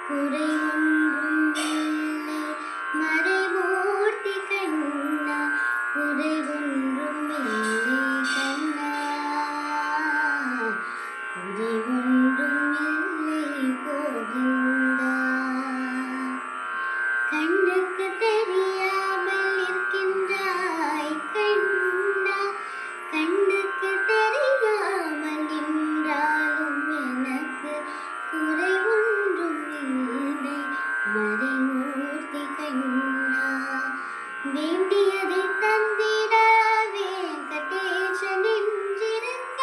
குறை ஒன்றும் இல்லை மறைமூர்த்தி கண்ணா, குறை ஒன்றும் இல்லை கண்ணா, குறை ஒன்றும் இல்லை கோவிந்தா. கண்ணுக்கு தெரியாமல் இருக்கின்றாய் கண்ணா, கண்ணுக்கு தெரியாமல் நின்றாலும் எனக்கு குறை ஒன்றும் இல்லை மறைமூர்த்தி கண்ணா. வேண்டியதை தந்திட வெங்கடேசன் என்றிருக்க,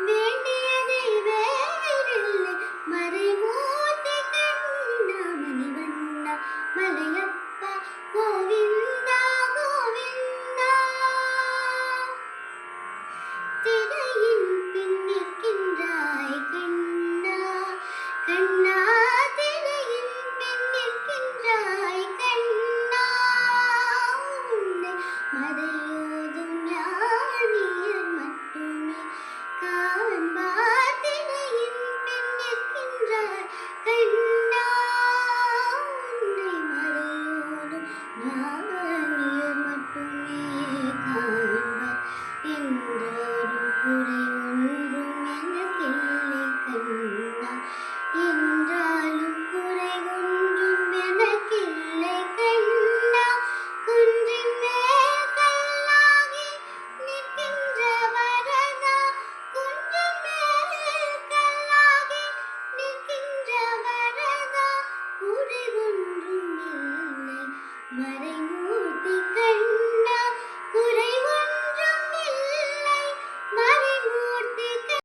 வேண்டியதை வேறில்லை மறைமூர்த்தி கண்ணா. மணிவண்ணா மலையப்பா கோவிந்தா கோவிந்தா. திரையின் பின் நிற்கின்றாய் கண்ணா, கண்ணா